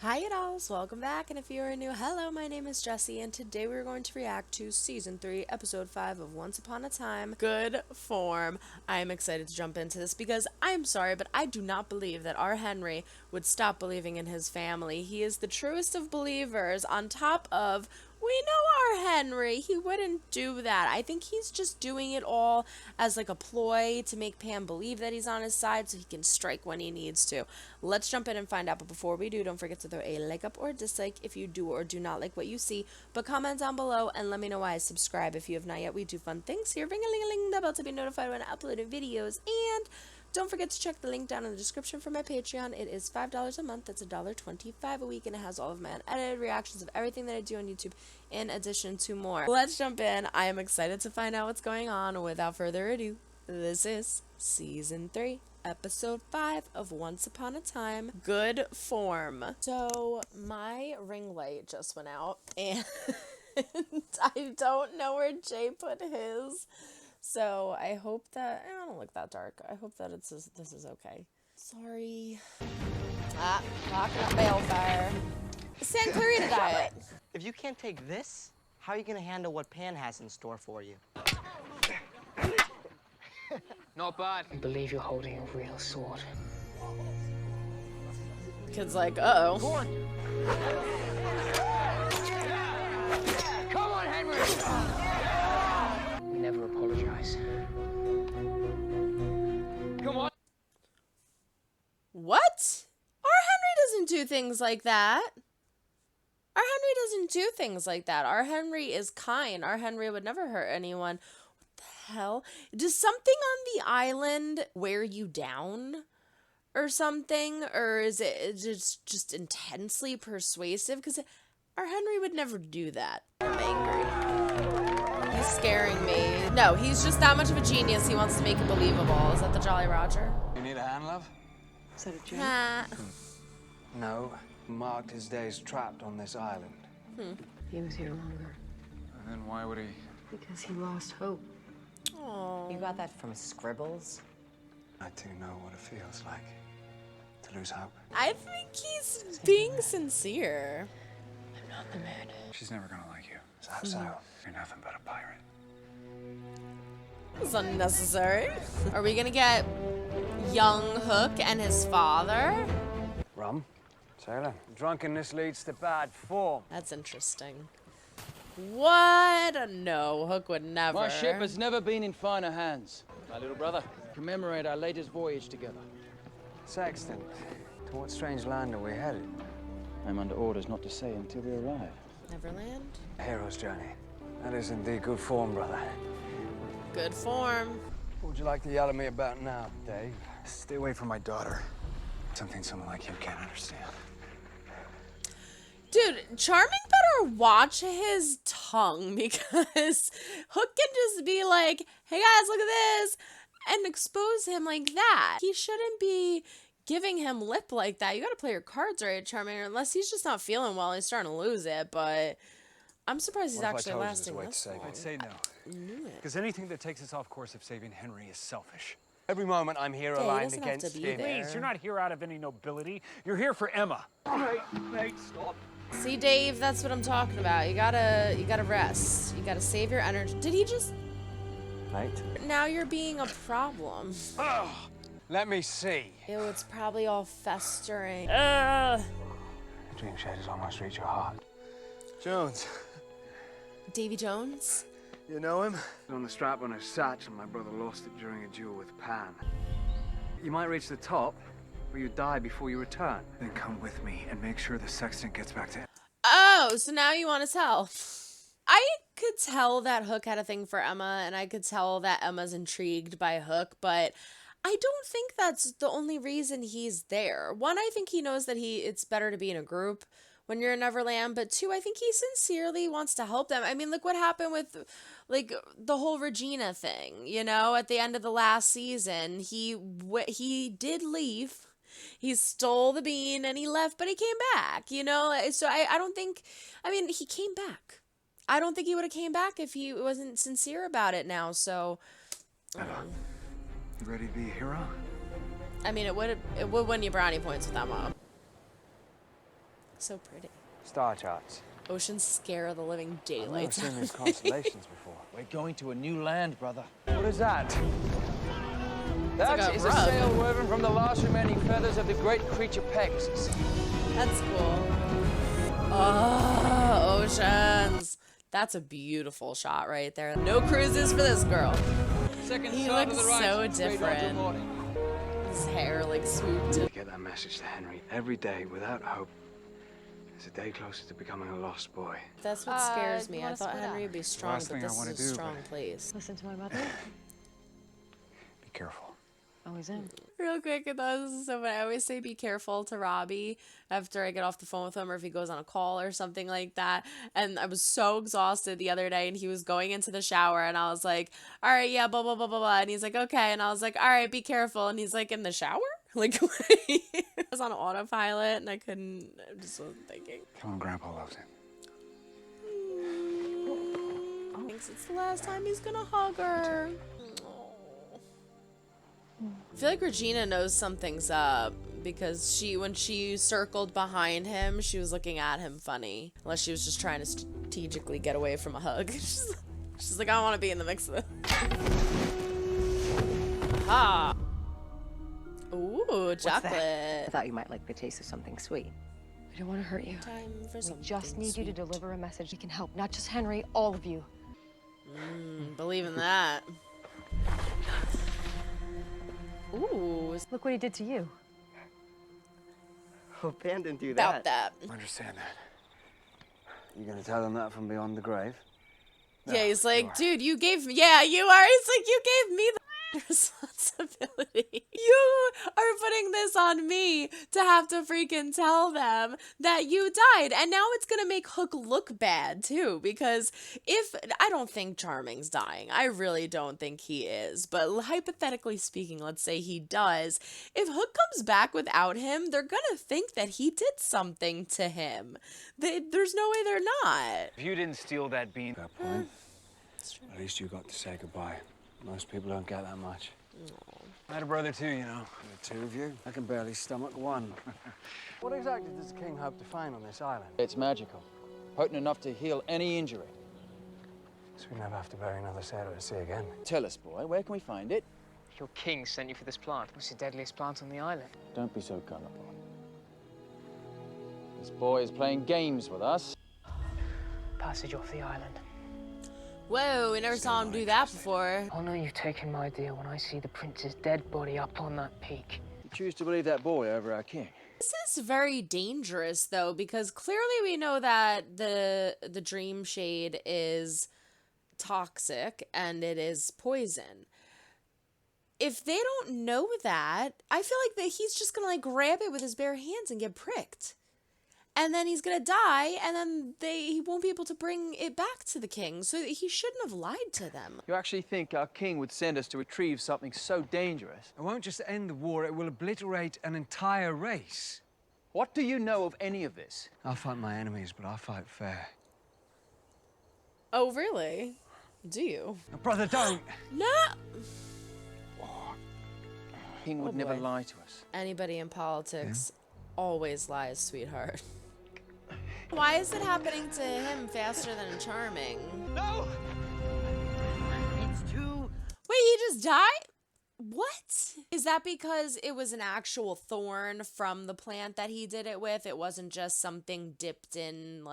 Hi dolls, welcome back, and if you are new, hello, my name is Jessie, and today we're going to react to Season 3, Episode 5 of Once Upon a Time. Good form. I am excited to jump into this because I'm sorry, but I do not believe that our Henry would stop believing in his family. He is the truest of believers, on top of, we know our Henry, he wouldn't do that. I think he's just doing it all as like a ploy to make Pam believe that he's on his side so he can strike when he needs to. Let's jump in and find out, but before we do, don't forget to throw a like up or a dislike if you do or do not like what you see, but comment down below and let me know why. Subscribe if you have not yet. We do fun things here. Ring-a-ling-a-ling the bell to be notified when I upload videos, and don't forget to check the link down in the description for my Patreon. It is $5 a month. That's $1.25 a week, and it has all of my unedited reactions of everything that I do on YouTube, in addition to more. Let's jump in. I am excited to find out what's going on. Without further ado, this is Season 3, Episode 5 of Once Upon a Time. Good form. So, my ring light just went out, and I don't know where Jay put his. So I hope that, I don't look that dark. I hope that this is okay. Sorry. Rocking up balefire. San Clarita diet. If you can't take this, how are you gonna handle what Pan has in store for you? Not bad. I believe you're holding a real sword. Kid's like, uh-oh. Go on. Come on, Henry! We never apologize. Come on. What? Our Henry doesn't do things like that. Our Henry doesn't do things like that. Our Henry is kind. Our Henry would never hurt anyone. What the hell? Does something on the island wear you down or something? Or is it just intensely persuasive? Because our Henry would never do that. I'm angry. He's scaring me. No, he's just that much of a genius. He wants to make it believable. Is that the Jolly Roger? You need a hand, love? Is that a joke? Nah. No. Marked his days trapped on this island. He was here longer. And then why would he? Because he lost hope. Oh. You got that from scribbles? I too know what it feels like to lose hope. I think he's being sincere. I'm not in the mood. She's never gonna like you. Is that so? You're nothing but a pirate. It's unnecessary. Are we gonna get young Hook and his father? Rum? Sailor. Drunkenness leads to bad form. That's interesting. What? No, Hook would never. My ship has never been in finer hands. My little brother, commemorate our latest voyage together. Sexton, to what strange land are we headed? I'm under orders not to say until we arrive. Neverland? A hero's journey. That is indeed good form, brother. Good form. What would you like to yell at me about now, Dave? Stay away from my daughter. Something someone like you can't understand. Dude, Charming better watch his tongue, because Hook can just be like, hey guys, look at this, and expose him like that. He shouldn't be giving him lip like that. You gotta play your cards right, Charming, unless he's just not feeling well and he's starting to lose it, but I'm surprised he's actually lasting this long. I'd say no. Knew it. Because anything that takes us off course of saving Henry is selfish. Every moment I'm here Yeah, he aligned doesn't have to against be him. there. Please, you're not here out of any nobility. You're here for Emma. Mate, stop. See, Dave, that's what I'm talking about. You gotta rest. You gotta save your energy. Did he just... Mate? Now you're being a problem. Let me see. Ew, it's probably all festering. The dream shade has almost reached your heart. Jones. Davy Jones? You know him? On the strap on his satchel, my brother lost it during a duel with Pan. You might reach the top, or you die before you return. Then come with me and make sure the sexton gets back to him. Oh, so now you want to tell. I could tell that Hook had a thing for Emma, and I could tell that Emma's intrigued by Hook, but I don't think that's the only reason he's there. One, I think he knows that it's better to be in a group when you're in Neverland, but two, I think he sincerely wants to help them. I mean, look what happened with, like, the whole Regina thing, you know, at the end of the last season. He did leave. He stole the bean and he left, but he came back, you know? So I don't think, I mean, he came back. I don't think he would have came back if he wasn't sincere about it now, so. You ready to be a hero? I mean, it would win you brownie points with that mom. So pretty. Star charts. Oceans scare the living I've never daylights seen out these of me. constellations before. We're going to a new land, brother. What is that? That like a is rug. a sail woven from the last remaining feathers of the great creature Pegasus. That's cool. Oh, oceans. That's a beautiful shot right there. No cruises for this girl. Second He side looks to the right, so straight onto different. morning. His hair like swooped. You get that message to Henry. Every day without hope is a day closer to becoming a lost boy. That's what scares me. you I wanna thought split Henry up? would be strong, last but thing I this wanna is a do, strong but- place. Listen to my mother. Be careful. Always in. Real quick, I thought this is so funny. I always say be careful to Robbie after I get off the phone with him or if he goes on a call or something like that. And I was so exhausted the other day and he was going into the shower and I was like, all right, yeah, blah, blah, blah, blah, blah. And he's like, okay. And I was like, all right, be careful. And he's like, in the shower? Like, I was on autopilot and I just wasn't thinking. Come on, Grandpa loves it. Thinks it's the last time he's gonna hug her. I feel like Regina knows something's up because when she circled behind him, she was looking at him funny. Unless she was just trying to strategically get away from a hug. She's like, I don't want to be in the mix of it. Ah. Ooh, chocolate. I thought you might like the taste of something sweet. I don't want to hurt you. Time for We something just need you to sweet. deliver a message that can help. Not just Henry, all of you. Believe in that. Ooh, Look what he did to you. Oh, Pan didn't do about that. I understand that. You gonna tell them that from beyond the grave? Yeah, he's like, dude, you gave me. Yeah, you are. He's like, you gave me the responsibility. You are putting this on me to have to freaking tell them that you died. And now it's going to make Hook look bad, too. Because I don't think Charming's dying. I really don't think he is. But hypothetically speaking, let's say he does. If Hook comes back without him, they're going to think that he did something to him. There's no way they're not. If you didn't steal that bean... That point, at least you got to say goodbye. Most people don't get that much. I had a brother too, you know. The two of you, I can barely stomach one. What exactly does the king hope to find on this island? It's magical. Potent enough to heal any injury. So we never have to bury another sailor at sea again. Tell us, boy, where can we find it? Your king sent you for this plant. It's the deadliest plant on the island. Don't be so gullible. This boy is playing games with us. Passage off the island. Whoa, we never saw him do that before. I'll know you've taken my deal when I see the prince's dead body up on that peak. You choose to believe that boy over our king. This is very dangerous, though, because clearly we know that the dream shade is toxic and it is poison. If they don't know that, I feel like that he's just gonna like grab it with his bare hands and get pricked. And then he's gonna die, and then he won't be able to bring it back to the king. So he shouldn't have lied to them. You actually think our king would send us to retrieve something so dangerous? It won't just end the war, it will obliterate an entire race. What do you know of any of this? I'll fight my enemies, but I'll fight fair. Oh, really? Do you? Now, brother, don't! No. King would Oh, never boy. lie to us. Anybody in politics always lies, sweetheart. Why is it happening to him faster than Charming? No! It's too... Wait, he just died? What? Is that because it was an actual thorn from the plant that he did it with? It wasn't just something dipped in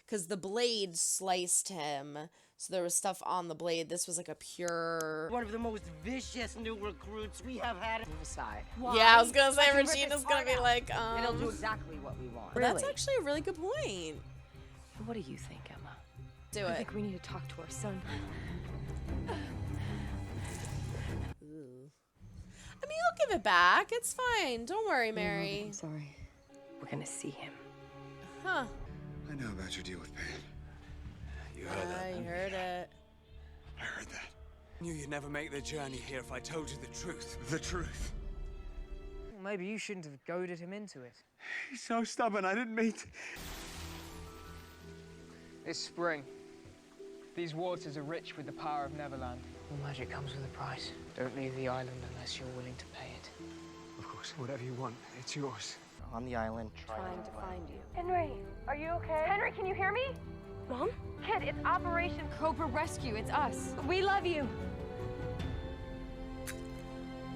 because the blade sliced him. So there was stuff on the blade. This was like a pure... One of the most vicious new recruits we have had. Move aside. Yeah, I was gonna say I can rip Regina's his gonna heart be out. like, It'll do exactly what we want. That's actually a really good point. What do you think, Emma? Do I it. think we need to talk to our son. I mean, he'll give it back. It's fine. Don't worry, Mary. I'm sorry. We're gonna see him. Huh. I know about your deal with Pan. You heard that? I heard it. I heard that. Knew you'd never make the journey here if I told you the truth. The truth. Well, maybe you shouldn't have goaded him into it. He's so stubborn, I didn't mean to. It's spring. These waters are rich with the power of Neverland. All magic comes with a price. Don't leave the island unless you're willing to pay it. Of course, whatever you want, it's yours. on the island Trying to find you. Henry, are you okay? Henry, can you hear me? Mom? Kid, it's Operation Cobra Rescue. It's us. We love you.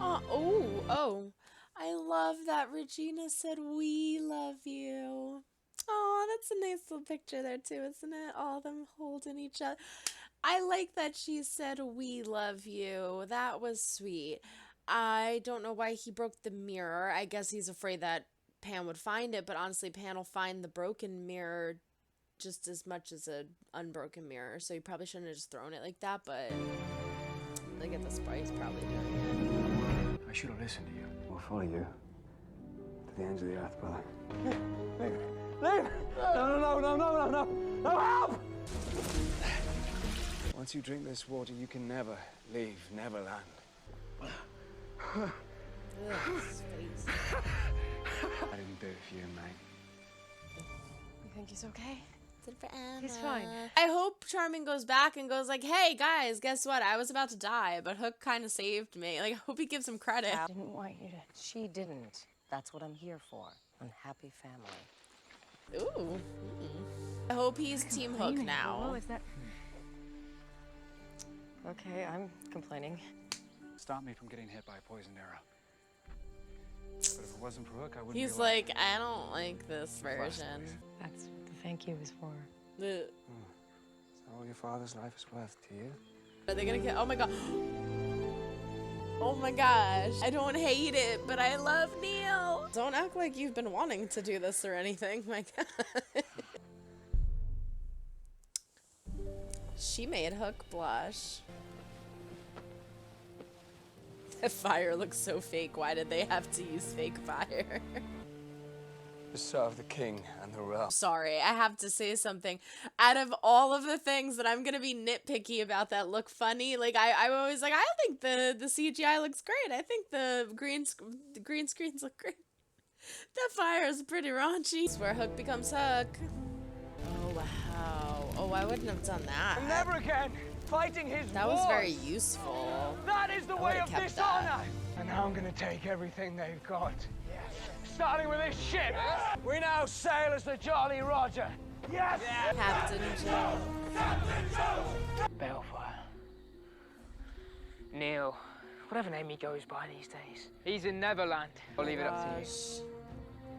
Oh. I love that Regina said, "We love you." Oh, that's a nice little picture there too, isn't it? All of them holding each other. I like that she said, "We love you." That was sweet. I don't know why he broke the mirror. I guess he's afraid that Pan would find it, but honestly, Pan will find the broken mirror just as much as an unbroken mirror, so he probably shouldn't have just thrown it like that, but look at this boy, he's probably doing I should have listened to you. We'll follow you to the ends of the earth, brother. Leave! Leave! No, help! Once you drink this water, you can never leave Neverland. it. Ugh, his face. I didn't do it for you, mate. You think he's okay? Did it for Emma. He's fine. I hope Charming goes back and goes like, "Hey guys, guess what? I was about to die, but Hook kind of saved me." Like, I hope he gives him credit. I didn't want you to. She didn't. That's what I'm here for. Unhappy family. Ooh. I hope he's Team Hook now. Oh, is that? Okay, I'm complaining. Stop me from getting hit by a poisoned arrow. But if it wasn't for Hook, I wouldn't He's be alive. like, "I don't like this version." That's what the thank you is for. Ugh. Is that all your father's life is worth to you? Are they gonna kill? Oh my god. Oh my gosh. I don't hate it, but I love Neil. Don't act like you've been wanting to do this or anything. My god. She made Hook blush. The fire looks so fake. Why did they have to use fake fire? To serve the king and the realm. Sorry, I have to say something. Out of all of the things that I'm gonna be nitpicky about that look funny, like I'm always like, I think the CGI looks great. I think the green screens look great. That fire is pretty raunchy. It's where Hook becomes Hook. Oh wow. Oh, I wouldn't have done that. Never again fighting his That was wars. very useful. That is the I way would've of kept dishonor. that. And now I'm gonna take everything they've got. Starting with this ship. We now sail as the Jolly Roger. Yes! Captain Joe. Balefire. Neil. Whatever name he goes by these days. He's in Neverland. I'll leave it up to you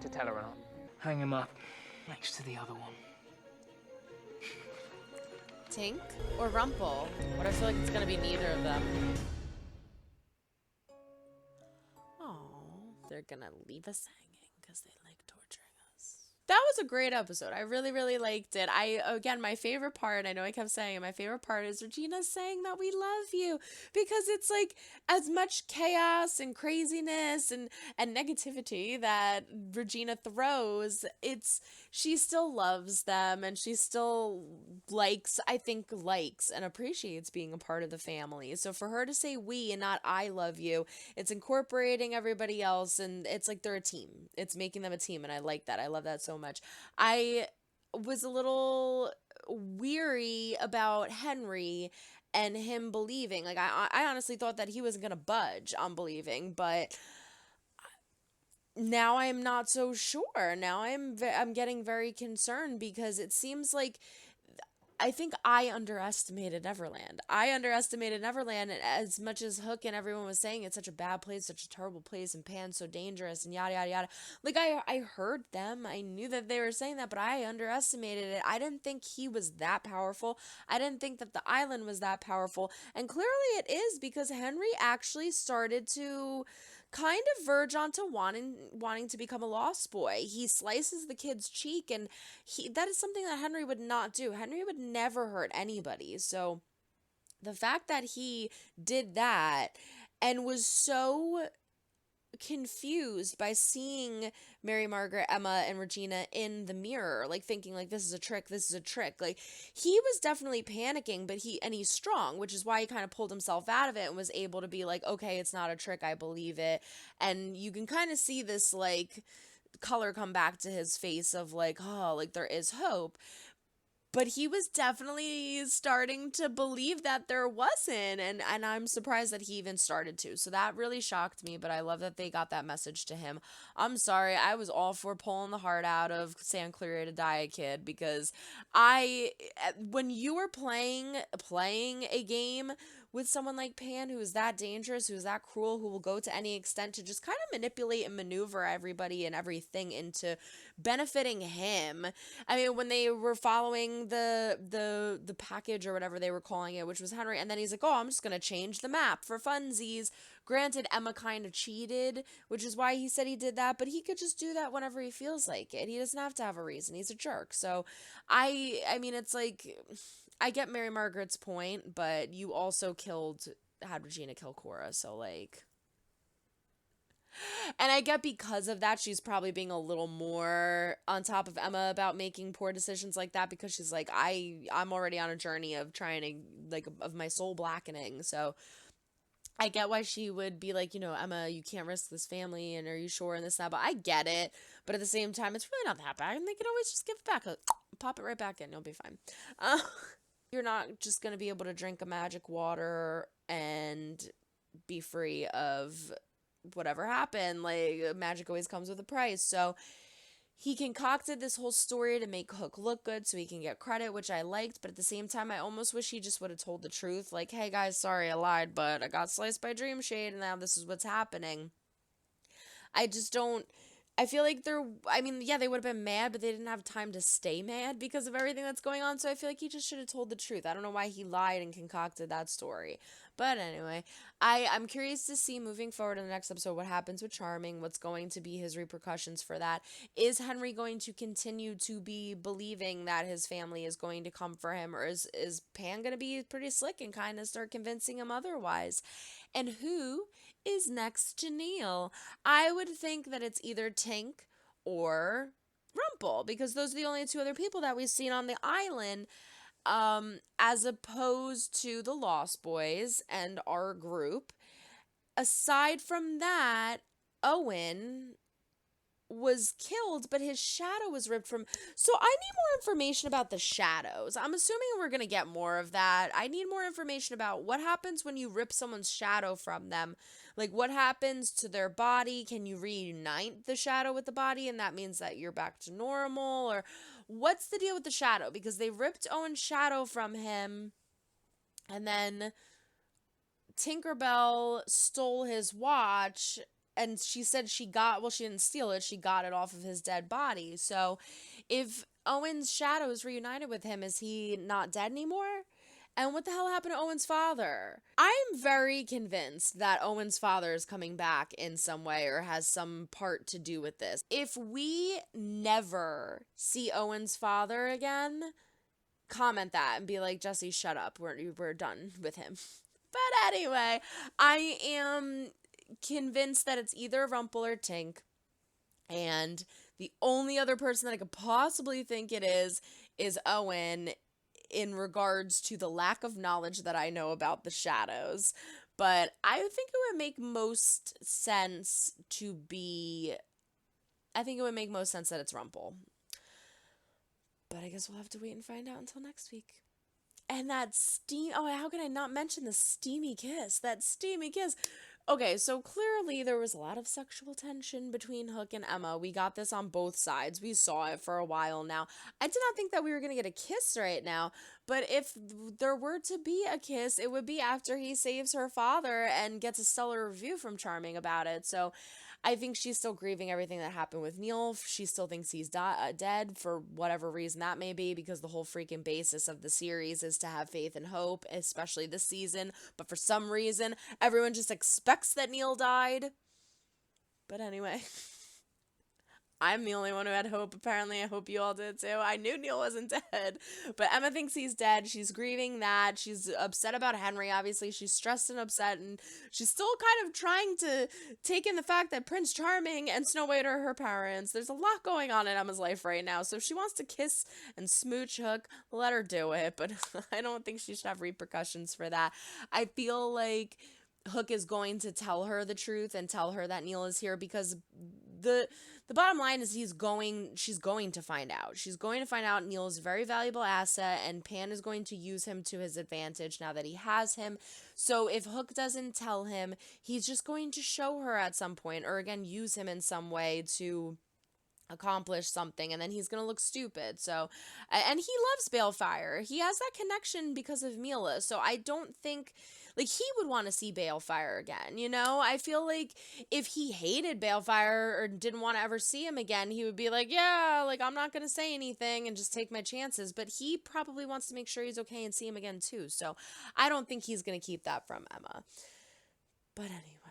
to tell her or not. Hang him up next to the other one. Tink or Rumple? But I feel like it's gonna be neither of them. Oh, they're gonna leave us hanging because they like torturing us. That was a great episode. I really, really liked it. Again, my favorite part, I know I kept saying it, my favorite part is Regina saying that we love you, because it's like, as much chaos and craziness and negativity that Regina throws, she still loves them, and she still likes and appreciates being a part of the family. So for her to say we and not I love you, it's incorporating everybody else, and it's like they're a team. It's making them a team, and I like that. I love that so much. I was a little weary about Henry and him believing. Like, I honestly thought that he wasn't gonna budge on believing, but now I'm not so sure. Now I'm getting very concerned, because it seems like I think I underestimated Neverland. And as much as Hook and everyone was saying it's such a bad place, such a terrible place, and Pan's so dangerous, and yada, yada, yada. Like, I heard them. I knew that they were saying that, but I underestimated it. I didn't think he was that powerful. I didn't think that the island was that powerful. And clearly it is, because Henry actually started to kind of verge onto wanting to become a lost boy. He slices the kid's cheek, and that is something that Henry would not do. Henry would never hurt anybody. So the fact that he did that and was so confused by seeing Mary Margaret, Emma, and Regina in the mirror, like thinking like, this is a trick, like he was definitely panicking, but he's strong, which is why he kind of pulled himself out of it and was able to be like, okay, it's not a trick, I believe it. And you can kind of see this like color come back to his face of like, oh, like there is hope. But he was definitely starting to believe that there wasn't, and I'm surprised that he even started to. So that really shocked me, but I love that they got that message to him. I'm sorry, I was all for pulling the heart out of Sam Cleary to die a kid, because when you were playing a game with someone like Pan, who is that dangerous, who is that cruel, who will go to any extent to just kind of manipulate and maneuver everybody and everything into benefiting him. I mean, when they were following the package or whatever they were calling it, which was Henry, and then he's like, oh, I'm just gonna change the map for funsies. Granted, Emma kind of cheated, which is why he said he did that, but he could just do that whenever he feels like it. He doesn't have to have a reason. He's a jerk. So I mean, it's like, I get Mary Margaret's point, but you also had Regina kill Cora, so like, and I get because of that, she's probably being a little more on top of Emma about making poor decisions like that, because she's like, I'm already on a journey of trying to, like, of my soul blackening, so I get why she would be like, Emma, you can't risk this family, and are you sure, and this, and that, but I get it, but at the same time, it's really not that bad, and they can always just give it back, pop it right back in, you'll be fine. You're not just going to be able to drink a magic water and be free of whatever happened. Like, magic always comes with a price. So he concocted this whole story to make Hook look good so he can get credit, which I liked. But at the same time, I almost wish he just would have told the truth. Like, hey guys, sorry I lied, but I got sliced by Dream Shade and now this is what's happening. I feel like they would have been mad, but they didn't have time to stay mad because of everything that's going on, so I feel like he just should have told the truth. I don't know why he lied and concocted that story. But anyway, I'm curious to see moving forward in the next episode what happens with Charming, what's going to be his repercussions for that. Is Henry going to continue to be believing that his family is going to come for him, or is Pan going to be pretty slick and kind of start convincing him otherwise? And who is next to Neil? I would think that it's either Tink or Rumple, because those are the only two other people that we've seen on the island, as opposed to the Lost Boys and our group. Aside from that, Owen was killed, but his shadow was ripped from. So I need more information about the shadows. I'm assuming we're going to get more of that. I need more information about what happens when you rip someone's shadow from them. Like, what happens to their body? Can you reunite the shadow with the body, and that means that you're back to normal? Or what's the deal with the shadow? Because they ripped Owen's shadow from him, and then Tinkerbell stole his watch, and she said she didn't steal it, she got it off of his dead body. So if Owen's shadow is reunited with him, is he not dead anymore? And what the hell happened to Owen's father? I'm very convinced that Owen's father is coming back in some way or has some part to do with this. If we never see Owen's father again, comment that and be like, Jessie, shut up. We're done with him. But anyway, I am convinced that it's either Rumple or Tink. And the only other person that I could possibly think it is Owen, in regards to the lack of knowledge that I know about the shadows. But I think it would make most sense that it's Rumple. But I guess we'll have to wait and find out until next week. And that how can I not mention the steamy kiss? That steamy kiss. Okay, so clearly there was a lot of sexual tension between Hook and Emma. We got this on both sides. We saw it for a while now. I did not think that we were going to get a kiss right now, but if there were to be a kiss, it would be after he saves her father and gets a stellar review from Charming about it. So I think she's still grieving everything that happened with Neil. She still thinks he's dead for whatever reason that may be, because the whole freaking basis of the series is to have faith and hope, especially this season. But for some reason, everyone just expects that Neil died. But anyway, I'm the only one who had hope, apparently. I hope you all did too. I knew Neil wasn't dead, but Emma thinks he's dead. She's grieving that. She's upset about Henry, obviously. She's stressed and upset, and she's still kind of trying to take in the fact that Prince Charming and Snow White are her parents. There's a lot going on in Emma's life right now, so if she wants to kiss and smooch Hook, let her do it, but I don't think she should have repercussions for that. I feel like Hook is going to tell her the truth and tell her that Neil is here, because the bottom line is she's going to find out. She's going to find out Neil is a very valuable asset, and Pan is going to use him to his advantage now that he has him. So if Hook doesn't tell him, he's just going to show her at some point, or again use him in some way to accomplish something, and then he's gonna look stupid. So, and he loves Balefire. He has that connection because of Mila. So I don't think like he would want to see Balefire again. You know, I feel like if he hated Balefire or didn't want to ever see him again, he would be like, yeah, like I'm not gonna say anything and just take my chances. But he probably wants to make sure he's okay and see him again too. So I don't think he's gonna keep that from Emma. But anyway.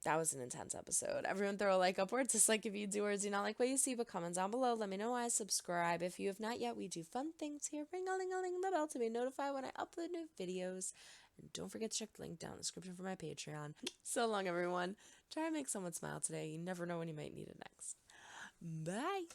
That was an intense episode. Everyone throw a like up or dislike if you do or do not like what you see, but comment down below. Let me know why. Subscribe if you have not yet. We do fun things here. Ring-a-ling-a-ling the bell to be notified when I upload new videos. And don't forget to check the link down in the description for my Patreon. So long, everyone. Try and make someone smile today. You never know when you might need it next. Bye.